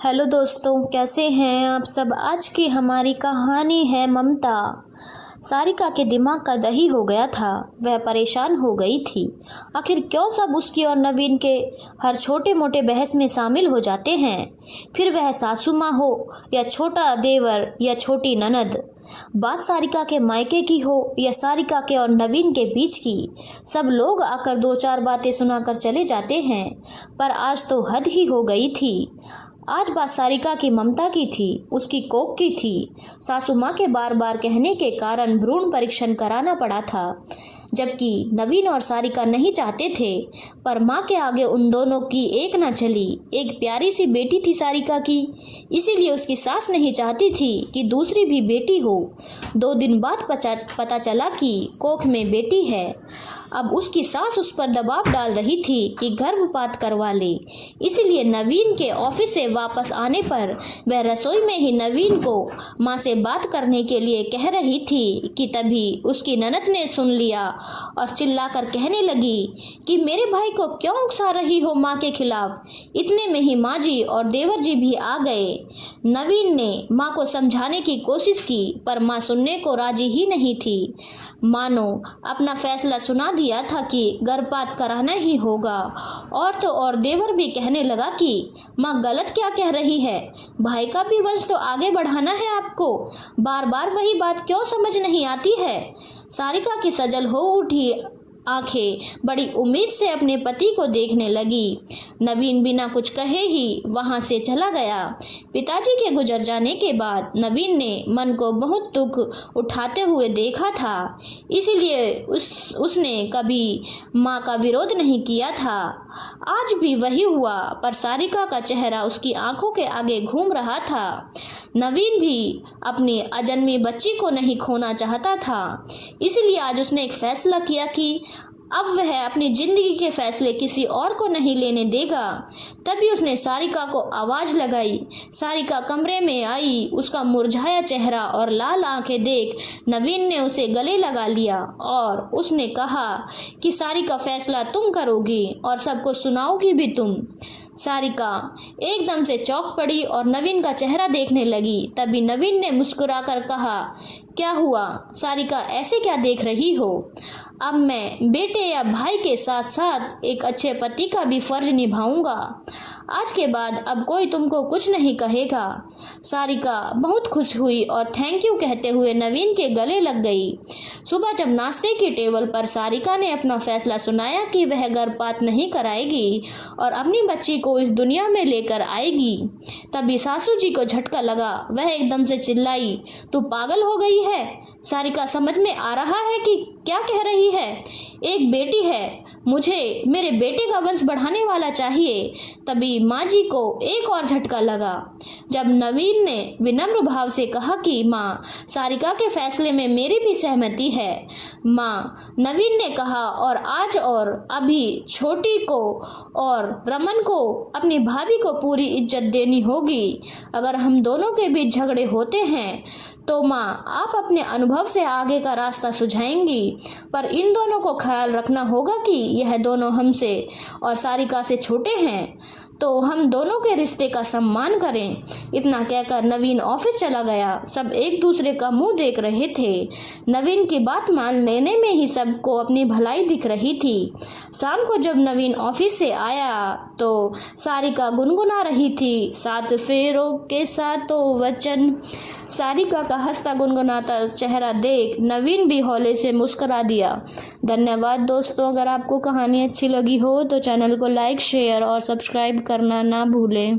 Hello दोस्तों, कैसे हैं आप सब। आज की हमारी कहानी है ममता। सारिका के दिमाग का दही हो गया था। वह परेशान हो गई थी। आखिर क्यों सब उसकी और नवीन के हर छोटे मोटे बहस में शामिल हो जाते हैं। फिर वह सासू माँ हो या छोटा देवर या छोटी ननद, बात सारिका के मायके की हो या सारिका के और नवीन के बीच की, सब लोग आकर दो चार बातें सुनाकर चले जाते हैं। पर आज तो हद ही हो गई थी। आज बात सारिका की ममता की थी, उसकी कोख की थी। सासू माँ के बार बार कहने के कारण भ्रूण परीक्षण कराना पड़ा था, जबकि नवीन और सारिका नहीं चाहते थे। पर माँ के आगे उन दोनों की एक न चली। एक प्यारी सी बेटी थी सारिका की, इसीलिए उसकी सास नहीं चाहती थी कि दूसरी भी बेटी हो। 2 दिन बाद पता चला कि कोख में बेटी है। अब उसकी सास उस पर दबाव डाल रही थी कि गर्भपात करवा ले। इसीलिए नवीन के ऑफिस से वापस आने पर वह रसोई में ही नवीन को माँ से बात करने के लिए कह रही थी कि तभी उसकी ननद ने सुन लिया और चिल्लाकर कहने लगी कि मेरे भाई को क्यों उकसा रही हो माँ के खिलाफ। इतने में ही माँ जी और देवर जी भी आ गए। नवीन ने माँ को समझाने की कोशिश की, पर माँ सुनने को राजी ही नहीं थी। मानो अपना फैसला सुना दिया था कि गर्भपात कराना ही होगा। और तो और देवर भी कहने लगा कि माँ गलत क्या कह रही है, भाई का भी वंश तो आगे बढ़ाना है आपको, बार बार वही बात क्यों समझ नहीं आती है। सारिका की सजल हो उठी आंखें बड़ी उम्मीद से अपने पति को देखने लगी। नवीन बिना कुछ कहे ही वहां से चला गया। पिताजी के गुजर जाने के बाद नवीन ने मन को बहुत दुख उठाते हुए देखा था, इसीलिए उसने कभी माँ का विरोध नहीं किया था। आज भी वही हुआ, पर सारिका का चेहरा उसकी आंखों के आगे घूम रहा था। नवीन भी अपनी अजन्मी बच्ची को नहीं खोना चाहता था, इसलिए आज उसने एक फैसला किया कि अब वह अपनी जिंदगी के फैसले किसी और को नहीं लेने देगा। तभी उसने सारिका को आवाज लगाई। सारिका कमरे में आई। उसका मुरझाया चेहरा और लाल आंखें देख नवीन ने उसे गले लगा लिया और उसने कहा कि सारिका, फैसला तुम करोगी और सबको सुनाओगी भी तुम। सारिका एकदम से चौंक पड़ी और नवीन का चेहरा देखने लगी। तभी नवीन ने मुस्कुराकर कहा, क्या हुआ सारिका, ऐसे क्या देख रही हो। अब मैं बेटे या भाई के साथ साथ एक अच्छे पति का भी फर्ज निभाऊंगा। आज के बाद अब कोई तुमको कुछ नहीं कहेगा। सारिका बहुत खुश हुई और थैंक यू कहते हुए नवीन के गले लग गई। सुबह जब नाश्ते की टेबल पर सारिका ने अपना फैसला सुनाया कि वह गर्भपात नहीं कराएगी और अपनी बच्ची को इस दुनिया में लेकर आएगी, तभी सासू जी को झटका लगा। वह एकदम से चिल्लाई, तू पागल हो गई है। सारिका, समझ में आ रहा है कि क्या कह रही है। एक बेटी है, मुझे मेरे बेटे का वंश बढ़ाने वाला चाहिए। तभी माँ जी को एक और झटका लगा जब नवीन ने विनम्र भाव से कहा कि माँ, सारिका के फैसले में मेरी भी सहमति है। माँ, नवीन ने कहा, और आज और अभी छोटी को और रमन को अपनी भाभी को पूरी इज्जत देनी होगी। अगर हम दोनों के बीच झगड़े होते हैं तो माँ, आप अपने अनुभव से आगे का रास्ता सुझाएंगी, पर इन दोनों को ख्याल रखना होगा कि यह दोनों हमसे और सारिका से छोटे हैं, तो हम दोनों के रिश्ते का सम्मान करें। इतना कहकर नवीन ऑफिस चला गया। सब एक दूसरे का मुंह देख रहे थे। नवीन की बात मान लेने में ही सबको अपनी भलाई दिख रही थी। शाम को जब नवीन ऑफिस से आया तो सारिका गुनगुना रही थी, 7 फेरों के सातों वचन। सारिका का हंसता गुनगुनाता चेहरा देख नवीन भी हौले से मुस्कुरा दिया। धन्यवाद दोस्तों। अगर आपको कहानी अच्छी लगी हो तो चैनल को लाइक, शेयर और सब्सक्राइब करना ना भूलें।